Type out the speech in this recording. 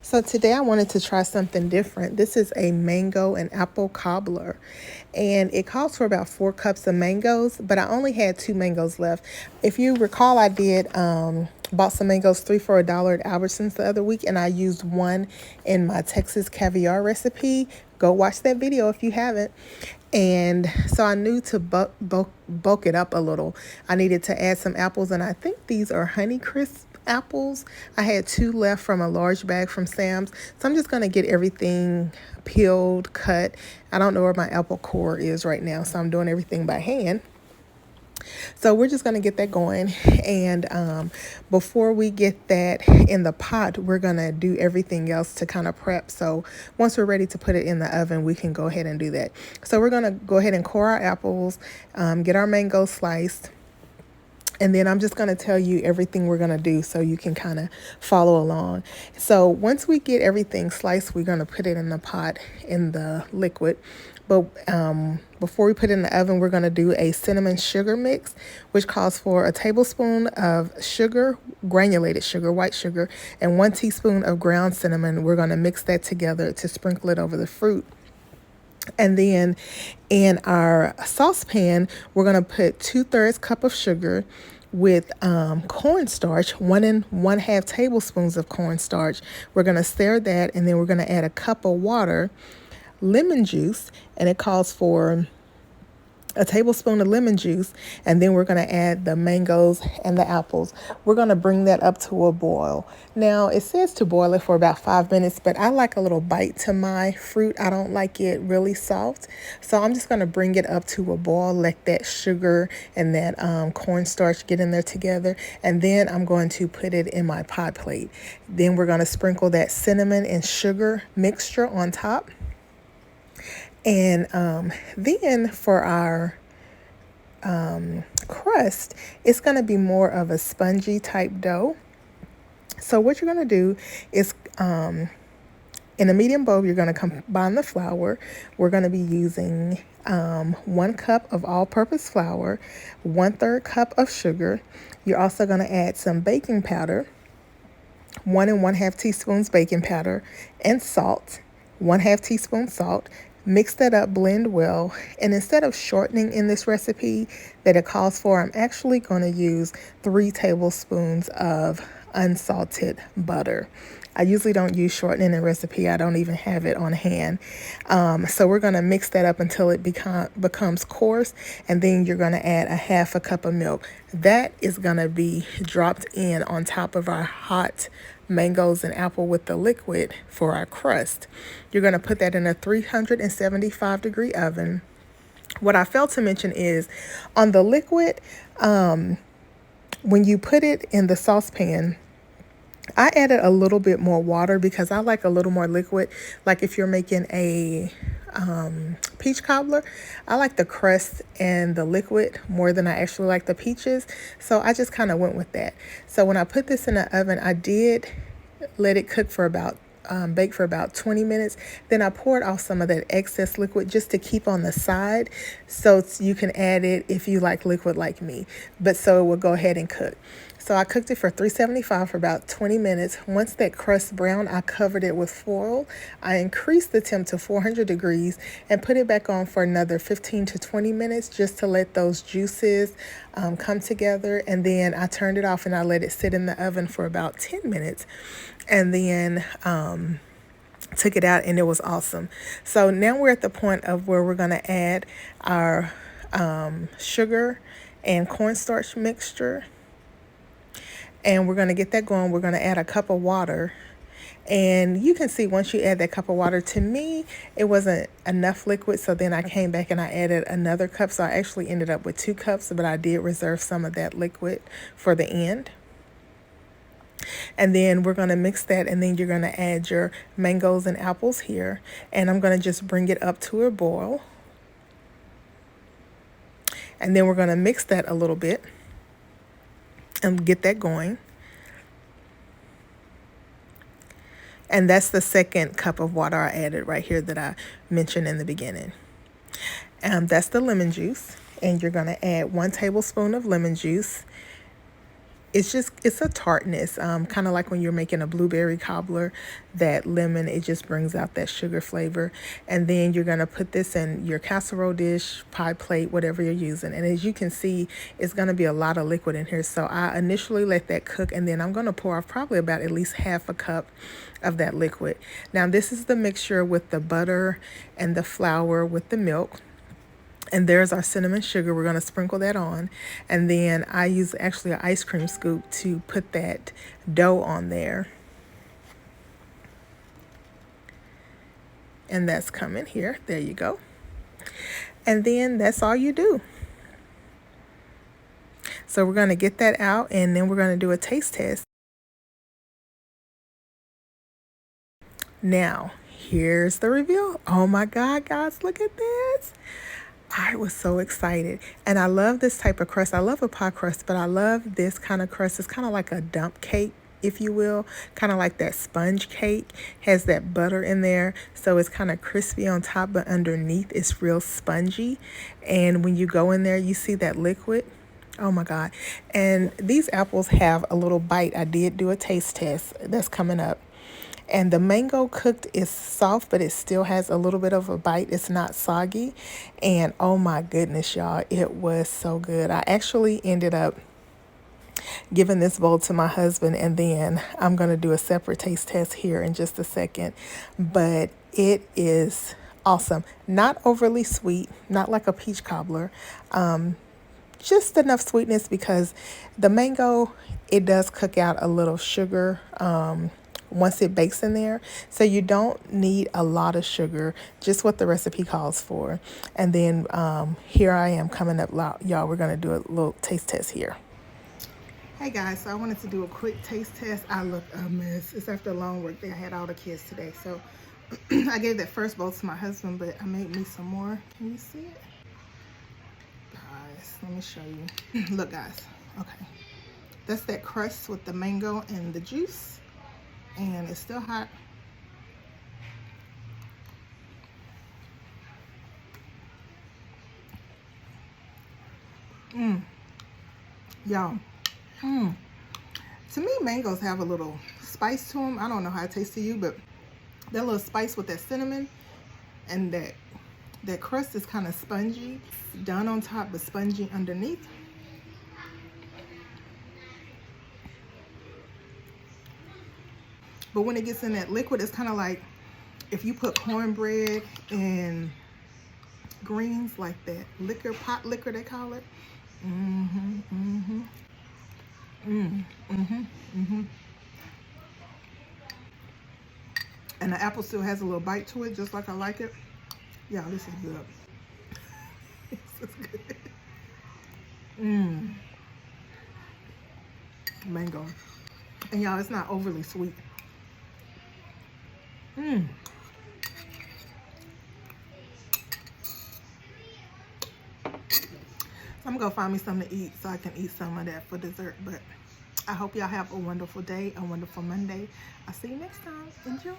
So today I wanted to try something different. This is a mango and apple cobbler, and it calls for about 4 cups of mangoes, but I only had 2 mangoes left. If you recall, I did bought some mangoes 3 for $1 at Albertsons the other week, and I used one in my Texas caviar recipe. Go watch that video if you haven't. And so I knew to bulk it up a little. I needed to add some apples, and I think these are Honeycrisp apples. I had 2 left from a large bag from Sam's. So I'm just going to get everything peeled, cut. I don't know where my apple core is right now, so I'm doing everything by hand. So we're just going to get that going. And before we get that in the pot, we're going to do everything else to kind of prep. So once we're ready to put it in the oven, we can go ahead and do that. So we're going to go ahead and core our apples, get our mangoes sliced. And then I'm just going to tell you everything we're going to do so you can kind of follow along. So once we get everything sliced, we're going to put it in the pot in the liquid. But before we put it in the oven, we're going to do a cinnamon sugar mix, which calls for a tablespoon of sugar, granulated sugar, white sugar, and 1 teaspoon of ground cinnamon. We're going to mix that together to sprinkle it over the fruit. And then in our saucepan, we're going to put 2/3 cup of sugar with cornstarch, 1 1/2 tablespoons of cornstarch. We're going to stir that, and then we're going to add a cup of water, lemon juice, and it calls for a tablespoon of lemon juice, and then we're going to add the mangoes and the apples. We're going to bring that up to a boil. Now, it says to boil it for about 5 minutes, but I like a little bite to my fruit. I don't like it really soft. So I'm just going to bring it up to a boil, let that sugar and that cornstarch get in there together, and then I'm going to put it in my pie plate. Then we're going to sprinkle that cinnamon and sugar mixture on top. And then for our crust, it's going to be more of a spongy type dough. So what you're going to do is in a medium bowl, you're going to combine the flour. We're going to be using 1 cup of all-purpose flour, 1/3 cup of sugar. You're also going to add some baking powder, 1 1/2 teaspoons baking powder, and salt, 1/2 teaspoon salt. Mix that up, blend well, and instead of shortening in this recipe that it calls for, I'm actually going to use 3 tablespoons of unsalted butter. I usually don't use shortening in a recipe. I don't even have it on hand. So we're going to mix that up until it becomes coarse, and then you're going to add 1/2 cup of milk. That is going to be dropped in on top of our hot mangoes and apple with the liquid for our crust. You're going to put that in a 375-degree oven. What I failed to mention is on the liquid, when you put it in the saucepan, I added a little bit more water because I like a little more liquid. Like if you're making a peach cobbler, I like the crust and the liquid more than I actually like the peaches. So I just kind of went with that. So when I put this in the oven, I did let it cook for about bake for about 20 minutes. Then I poured off some of that excess liquid just to keep on the side, so you can add it if you like liquid like me, but so it will go ahead and cook. So I cooked it for 375 for about 20 minutes. Once that crust browned, I covered it with foil. I increased the temp to 400 degrees and put it back on for another 15 to 20 minutes just to let those juices come together. And then I turned it off and I let it sit in the oven for about 10 minutes. And then took it out, and it was awesome. So now we're at the point of where we're going to add our sugar and cornstarch mixture. And we're going to get that going. We're going to add a cup of water. And you can see once you add that cup of water, to me, it wasn't enough liquid. So then I came back and I added another cup. So I actually ended up with 2 cups, but I did reserve some of that liquid for the end. And then we're going to mix that, and then you're going to add your mangoes and apples here. And I'm going to just bring it up to a boil. And then we're going to mix that a little bit and get that going. And that's the 2nd cup of water I added right here that I mentioned in the beginning. That's the lemon juice. And you're going to add 1 tablespoon of lemon juice. it's a tartness, kind of like when you're making a blueberry cobbler. That lemon, it just brings out that sugar flavor. And then you're going to put this in your casserole dish, pie plate, whatever you're using. And as you can see, it's going to be a lot of liquid in here. So I initially let that cook, and then I'm going to pour off probably about at least half a cup of that liquid. Now this is the mixture with the butter and the flour with the milk. And there's our cinnamon sugar. We're going to sprinkle that on. And then I use actually an ice cream scoop to put that dough on there. And that's coming here. There you go. And then that's all you do. So we're going to get that out, and then we're going to do a taste test. Now, here's the reveal. Oh my God, guys, look at this. I was so excited. And I love this type of crust. I love a pie crust, but I love this kind of crust. It's kind of like a dump cake, if you will, kind of like that sponge cake. Has that butter in there, so it's kind of crispy on top, but underneath it's real spongy. And when you go in there, you see that liquid. Oh my God. And these apples have a little bite. I did do a taste test that's coming up. And the mango cooked is soft, but it still has a little bit of a bite. It's not soggy. And oh my goodness, y'all, it was so good. I actually ended up giving this bowl to my husband, and then I'm going to do a separate taste test here in just a second. But it is awesome. Not overly sweet, not like a peach cobbler. Just enough sweetness because the mango, it does cook out a little sugar once it bakes in there. So you don't need a lot of sugar, just what the recipe calls for. And then here I am coming up, y'all, we're going to do a little taste test here. Hey guys, so I wanted to do a quick taste test. I look a mess. It's after a long work day. I had all the kids today. So I gave that first bowl to my husband, but I made me some more. Can you see it? Guys, let me show you. Look guys, okay. That's that crust with the mango and the juice. And it's still hot. Y'all. To me, mangoes have a little spice to them. I don't know how it tastes to you, but that little spice with that cinnamon and that crust is kind of spongy. Done on top, but spongy underneath. But when it gets in that liquid, it's kind of like if you put cornbread and greens, like that liquor, pot liquor they call it. And the apple still has a little bite to it, just like I like it. Yeah, this is good. This is good. Mango. And y'all, it's not overly sweet. I'm gonna go find me something to eat so I can eat some of that for dessert. But I hope y'all have a wonderful day, a wonderful Monday. I'll see you next time. Enjoy.